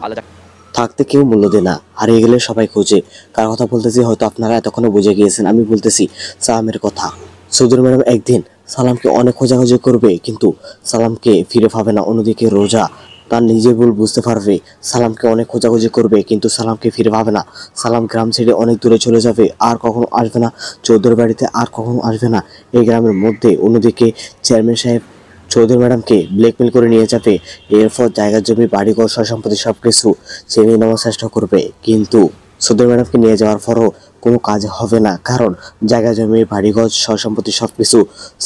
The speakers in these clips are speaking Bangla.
আলাদা থাকতে কেউ মূল্য দেয় না, হারিয়ে গেলে সবাই খোঁজে। কার কথা বলতেছি হয়তো আপনারা এতক্ষণে বুঝে গিয়েছেন। আমি বলতেছি সালামের কথা। চৌধুরী ম্যাডাম একদিন সালামকে অনেক খোঁজাখুঁজি করবে, কিন্তু সালামকে ফিরে পাবে না। অন্যদিকে রোজা তার নিজের ভুল বুঝতে পারবে, সালামকে অনেক খোঁজাখুঁজি করবে কিন্তু সালামকে ফিরে পাবে না। সালাম গ্রাম ছেড়ে অনেক দূরে চলে যাবে, আর কখনো আসবে না চৌধুরী বাড়িতে, আর কখনো আসবে না এই গ্রামের মধ্যে। অন্যদিকে চেয়ারম্যান সাহেব চৌধুরী ম্যাডামকে ব্ল্যাকমেল করে নিয়ে যাবে। এরপর জায়গা জমি বাড়িঘর সয় সম্পত্তি সব কিছু ছিনিয়ে নেওয়ার চেষ্টা করবে, কিন্তু চৌধুরী ম্যাডামকে নিয়ে যাওয়ার পরও কোনো কাজ হবে না, কারণ জায়গা জমি বাড়িঘর সয় সম্পত্তি সব কিছু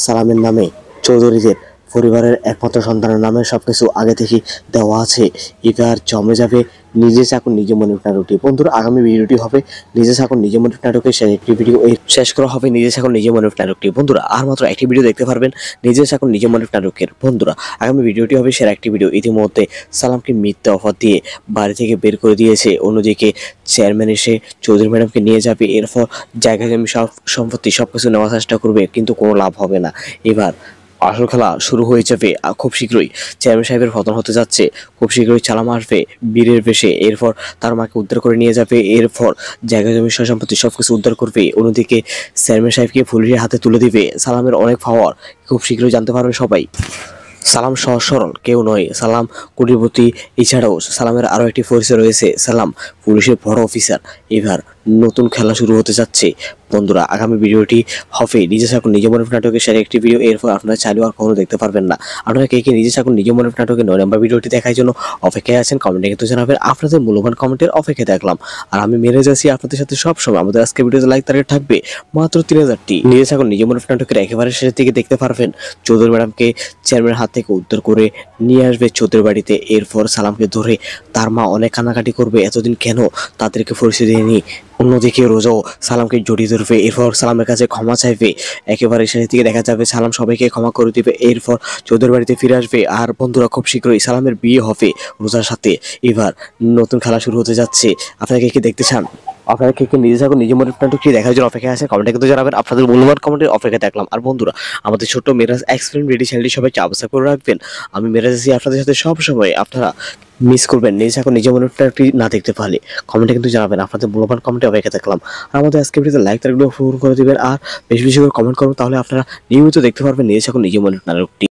সালামের নামে, চৌধুরীদের পরিবারের একমাত্র সন্তানের নামে সবকিছু আগে থেকে দেওয়া আছে। এবার জমে যাবে নিজে চাকুন নিজে মনির নাটকটি। বন্ধুরা, আগামী ভিডিওটি হবে নিজে চাকুন নিজে মনির নাটকের শেষ একটি ভিডিও। এই শেষ করা হবে নিজে চাকুন নিজে মনির নাটকটি। বন্ধুরা, আর মাত্র একটি ভিডিও দেখতে পারবেন নিজে চাকুন নিজে মনির নাটকের। বন্ধুরা, আগামী ভিডিওটি হবে সেরা একটি ভিডিও। ইতিমধ্যে সালামকে মিথ্যা অফার দিয়ে বাড়ি থেকে বের করে দিয়েছে। অন্যদিকে চেয়ারম্যান এসে চৌধুরী ম্যাডামকে নিয়ে যাবে। এরপর জায়গা জমি সব সম্পত্তি সবকিছু নেওয়ার চেষ্টা করবে, কিন্তু কোনো লাভ হবে না। এবার আসল খেলা শুরু হয়ে যাবে। খুব শীঘ্রই চেয়ারম্যান সাহেবের পতন হতে যাচ্ছে। খুব শীঘ্রই চালাম আসবে বীরের বেশে। এরপর তার মাকে উদ্ধার করে নিয়ে যাবে। এরপর জায়গা জমি সয় সম্পত্তি সবকিছু উদ্ধার করবে। অন্যদিকে চেয়ারম্যান সাহেবকে পুলিশের হাতে তুলে দিবে। সালামের অনেক পাওয়ার খুব শীঘ্রই জানতে পারবে সবাই। সালাম সহজ সরল কেউ নয়, সালাম কোটিপতি। এছাড়াও সালামের আরও একটি পরিচয় রয়েছে, সালাম পুলিশের বড় অফিসার। এবার নতুন খেলা শুরু হতে যাচ্ছে। বন্ধুরা, আগামী ভিডিওটি হবে নিজে থাকুন নিজে মনে নাটকের সেরা একটি ভিডিও। এরপর আপনারা চাইলেও আর কখনো দেখতে পারবেন না। আপনারা কে কে নিজে থাকুন নিজে মনে নাটকের 9 নম্বর ভিডিওটি দেখার জন্য অপেক্ষায় আছেন কমেন্টে কিন্তু জানাবেন। আপনাদের মূল্যবান কমেন্টের অপেক্ষায় দেখলাম, আর আমি মেরে যাচ্ছি আপনাদের সাথে সব সময়। আমাদের আজকে ভিডিওতে লাইক টার্গেট থাকবে মাত্র 3000টি। নিজে থাকুন নিজে মনে নাটকের একেবারে শেষের দিকে দেখতে পারবেন চৌধুরী ম্যাডামকে চেয়ারম্যানের হাত থেকে উদ্ধার করে নিয়ে আসবে চৌধুরী বাড়িতে। এরপর সালামকে ধরে তার মা অনেক কান্নাকাটি করবে, এতদিন কেন তাদেরকে পরিচয় দেয়নি। অন্যদিকে রোজাও সালামকে জড়িয়ে ধরবে। এরপর সালামের কাছে ক্ষমা চাইবে। একেবারে শেষের দিকে দেখা যাবে সালাম সবাইকে ক্ষমা করে দিবে। এরপর চৌধুরী বাড়িতে ফিরে আসবে। আর বন্ধুরা, খুব শীঘ্রই সালামের বিয়ে হবে রোজার সাথে। এবার নতুন খেলা শুরু হতে যাচ্ছে। আপনারা কে দেখতে চান? আপনারা কে নিজে থাকুন নিজে মনে নাটকটি দেখার জন্য অপেক্ষায় আছে কমেন্টে কিন্তু জানাবেন। আপনাদের মূল্যবান কমেন্টের অপেক্ষায় দেখলাম। আর বন্ধুরা, আমাদের ছোট্ট মেরাজ এক্সপ্লেন রেডি চ্যানেলটি সবাই সাবস্ক্রাইব করে রাখবেন। আমি মেরাজ আছি আপনাদের সাথে সব সময়। আপনারা মিস করবেন নিজে থাকুন নিজে মনে নাটকটি না দেখতে পারলে কমেন্টে কিন্তু জানাবেন। আপনাদের মূল্যবান কমেন্টে অপেক্ষায় থাকলাম। আর আমাদের আজকে ভিডিওতে লাইক তারগুলো ফোন করে দিবেন, আর বেশি বেশি করে কমেন্ট করবেন, তাহলে আপনারা নিয়মিত দেখতে পারবেন নিজে থাকুন নিজে মনে নাটকটি।